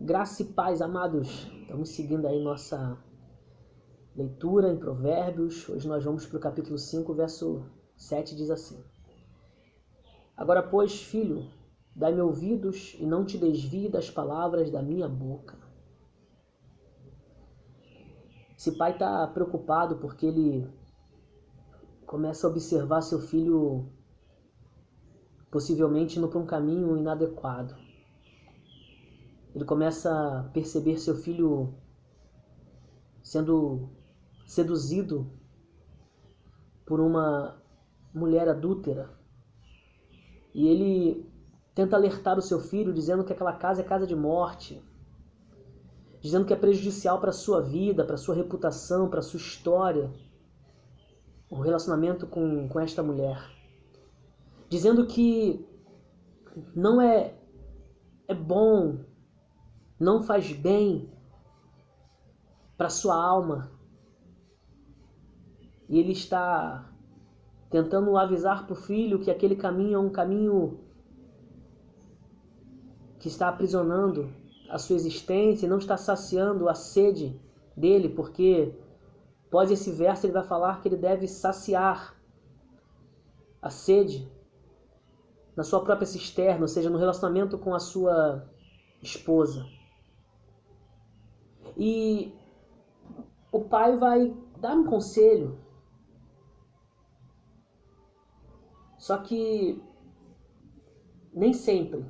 Graça e paz, amados. Estamos seguindo aí nossa leitura em Provérbios. Hoje nós vamos para o capítulo 5, verso 7, diz assim: Agora, pois, filho, dai-me ouvidos e não te desvie das palavras da minha boca. Esse pai está preocupado porque ele começa a observar seu filho possivelmente indo para um caminho inadequado. Ele começa a perceber seu filho sendo seduzido por uma mulher adúltera. E ele tenta alertar o seu filho, dizendo que aquela casa é casa de morte, dizendo que é prejudicial para a sua vida, para a sua reputação, para a sua história, o relacionamento com esta mulher. Dizendo que não é bom, não faz bem para a sua alma. E ele está tentando avisar para o filho que aquele caminho é um caminho que está aprisionando a sua existência e não está saciando a sede dele, porque após esse verso ele vai falar que ele deve saciar a sede na sua própria cisterna, ou seja, no relacionamento com a sua esposa. E o pai vai dar um conselho, só que nem sempre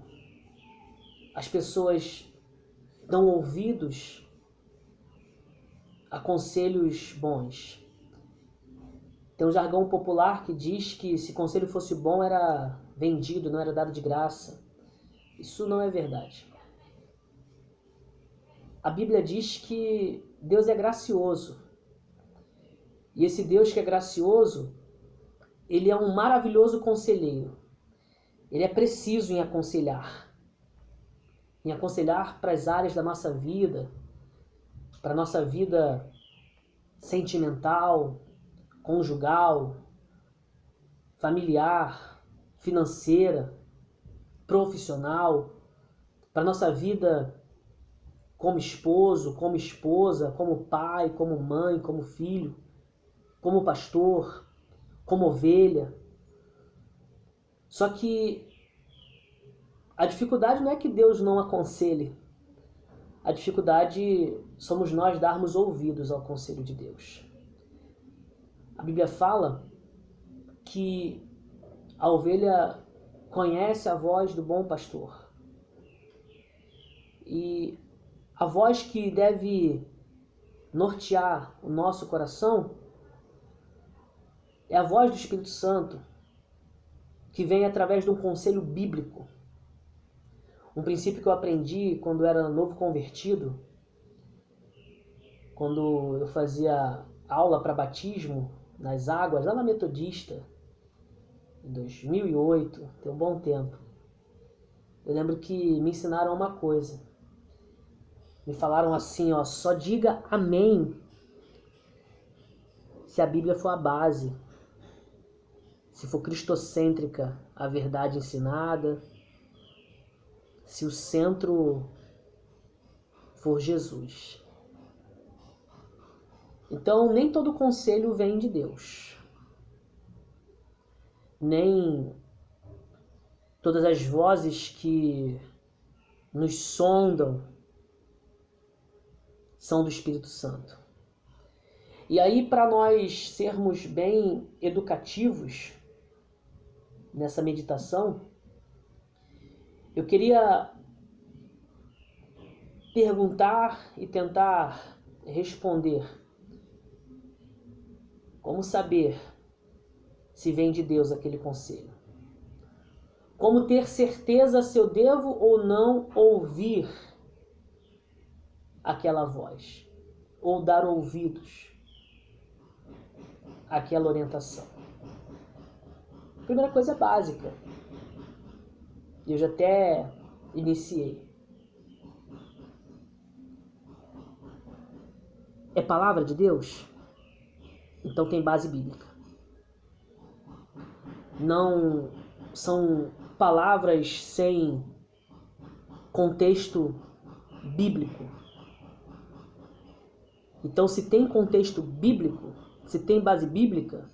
as pessoas dão ouvidos a conselhos bons. Tem um jargão popular que diz que se conselho fosse bom era vendido, não era dado de graça. Isso não é verdade. A Bíblia diz que Deus é gracioso. E esse Deus que é gracioso, ele é um maravilhoso conselheiro. Ele é preciso em aconselhar para as áreas da nossa vida, para a nossa vida sentimental, conjugal, familiar, financeira, profissional, para a nossa vida como esposo, como esposa, como pai, como mãe, como filho, como pastor, como ovelha. Só que a dificuldade não é que Deus não aconselhe. A dificuldade somos nós darmos ouvidos ao conselho de Deus. A Bíblia fala que a ovelha conhece a voz do bom pastor. E a voz que deve nortear o nosso coração é a voz do Espírito Santo, que vem através de um conselho bíblico. Um princípio que eu aprendi quando era novo convertido, quando eu fazia aula para batismo nas águas, lá na Metodista, em 2008, tem um bom tempo. Eu lembro que me ensinaram uma coisa. Me falaram assim, só diga amém se a Bíblia for a base, se for cristocêntrica a verdade ensinada, se o centro for Jesus. Então, nem todo conselho vem de Deus. Nem todas as vozes que nos sondam são do Espírito Santo. E aí, para nós sermos bem educativos nessa meditação, eu queria perguntar e tentar responder. Como saber se vem de Deus aquele conselho? Como ter certeza se eu devo ou não ouvir aquela voz? Ou dar ouvidos àquela orientação? A primeira coisa é básica. Eu já até iniciei. É palavra de Deus? Então tem base bíblica. Não são palavras sem contexto bíblico. Então, se tem contexto bíblico, se tem base bíblica,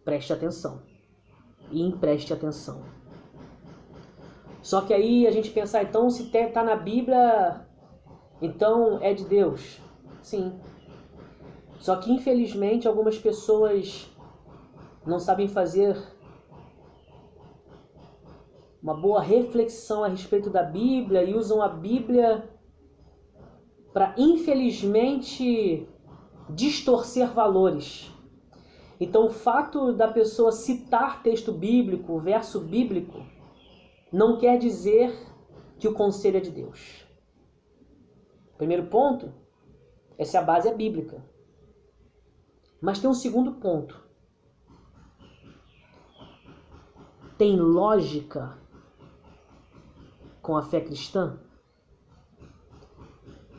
preste atenção. E empreste atenção. Só que aí a gente pensa, então se está na Bíblia, então é de Deus. Sim. Só que infelizmente algumas pessoas não sabem fazer uma boa reflexão a respeito da Bíblia e usam a Bíblia para, infelizmente, distorcer valores. Então, o fato da pessoa citar texto bíblico, verso bíblico, não quer dizer que o conselho é de Deus. Primeiro ponto é se a base é bíblica. Mas tem um segundo ponto. Tem lógica com a fé cristã?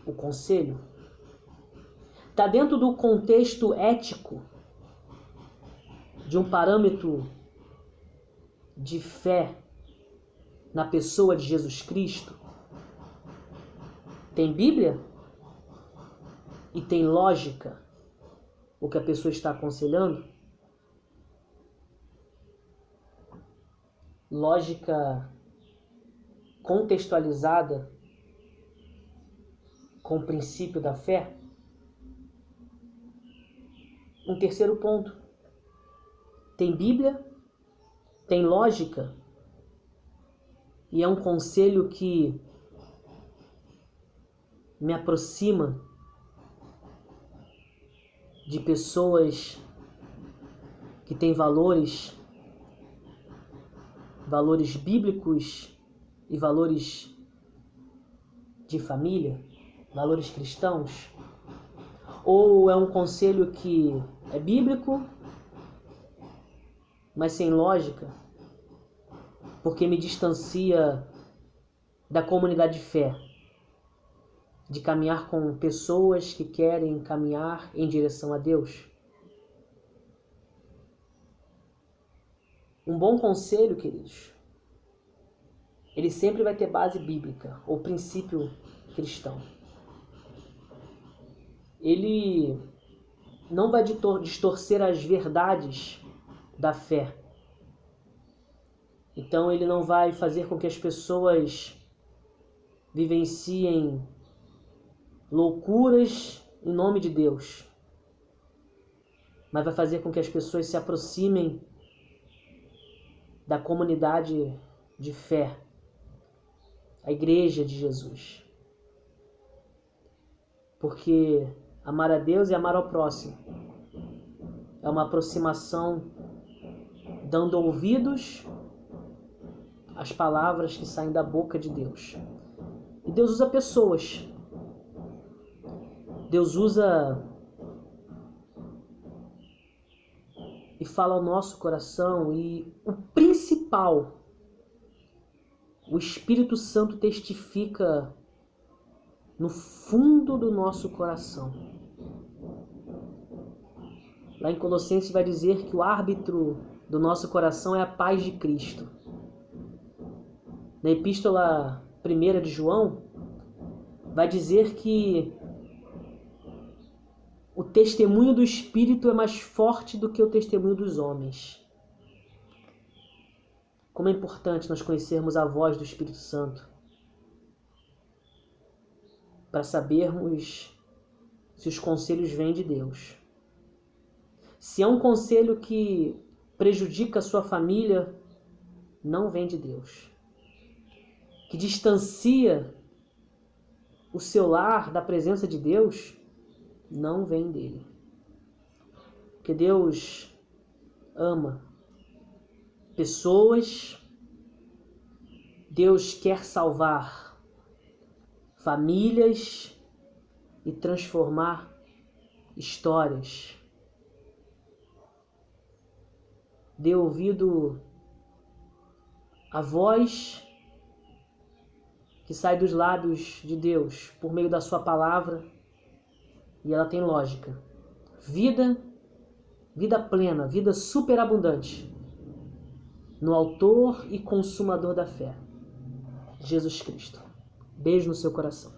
O conselho? Está dentro do contexto ético de um parâmetro de fé na pessoa de Jesus Cristo? Tem Bíblia e tem lógica o que a pessoa está aconselhando? Lógica contextualizada com o princípio da fé? Um terceiro ponto. Tem Bíblia, tem lógica e é um conselho que me aproxima de pessoas que têm valores bíblicos e valores de família, valores cristãos? Ou é um conselho que é bíblico, mas sem lógica, porque me distancia da comunidade de fé, de caminhar com pessoas que querem caminhar em direção a Deus? Um bom conselho, queridos, ele sempre vai ter base bíblica ou princípio cristão. Ele não vai distorcer as verdades da fé. Então ele não vai fazer com que as pessoas vivenciem loucuras em nome de Deus, mas vai fazer com que as pessoas se aproximem da comunidade de fé, a igreja de Jesus. Porque amar a Deus e amar ao próximo é uma aproximação dando ouvidos às palavras que saem da boca de Deus. E Deus usa pessoas. Deus usa e fala ao nosso coração, e o principal, o Espírito Santo testifica no fundo do nosso coração. Lá em Colossenses vai dizer que o árbitro do nosso coração é a paz de Cristo. Na Epístola 1 de João vai dizer que o testemunho do Espírito é mais forte do que o testemunho dos homens. Como é importante nós conhecermos a voz do Espírito Santo para sabermos se os conselhos vêm de Deus. Se é um conselho que prejudica a sua família, não vem de Deus. Que distancia o seu lar da presença de Deus, não vem dele. Porque Deus ama pessoas, Deus quer salvar famílias e transformar histórias. Dê ouvido à voz que sai dos lábios de Deus por meio da sua palavra, e ela tem lógica. Vida plena, vida superabundante no autor e consumador da fé, Jesus Cristo. Beijo no seu coração.